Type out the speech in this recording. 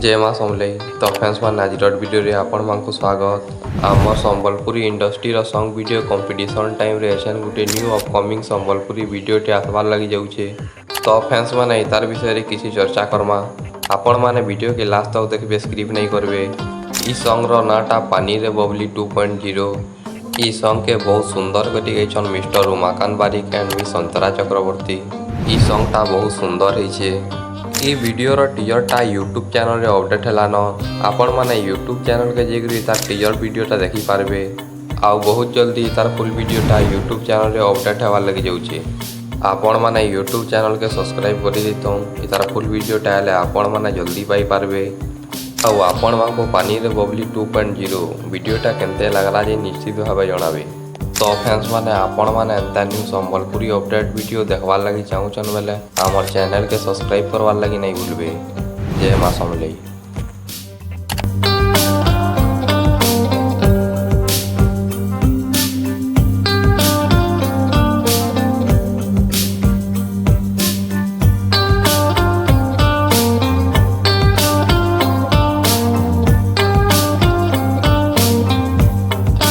जय माँ समलेई तो फ्रेंड्स मान आज वीडियो रे आपण मानकु स्वागत। आम Sambalpuri industry song video competition time रे एसन गुटे न्यू अपकमिंग संबलपुरी वीडियो टे आसबार लगी जाउछे। तो फ्रेंड्स माने तार विषय रे किसी चर्चा करमा। आपण माने वीडियो के लास्ट तक देखबे, स्किप नहीं करबे। ई सॉन्ग रो नाटा पानी रे बबली 2.0। ई सॉन्ग के बहुत सुंदर कटी गैछन mister Umakant Barik and miss Antara Chakraborty. ई सॉन्ग टा बहुत सुंदर है। ये वीडियो टीजर टा यूट्यूब चैनल रे अपडेट हेलान। आपण माने यूट्यूब चैनल के जेकरी तार टीजर वीडियो टा देखि पारबे। आउ बहुत जल्दी तार फुल वीडियो टा यूट्यूब चैनल रे अपडेट हेवार लगी जाउछे। आपण माने यूट्यूब चैनल के सब्सक्राइब करि दितौ। तार फुल वीडियो टा हेले आपण माने जल्दी पाई पारबे। आउ आपण मानको पानी रे बबली 2.0 वीडियो टा केनते लागला जे निश्चित भाबे जणाबे। तो फ्रेंड्स माने आपण माने एंता न्यू संबलपुरी अपडेट वीडियो देखवार लगी चाहूछन बेले हमर चैनल के सब्सक्राइब करवार लगी नहीं भूलबे। जय माँ समलेई।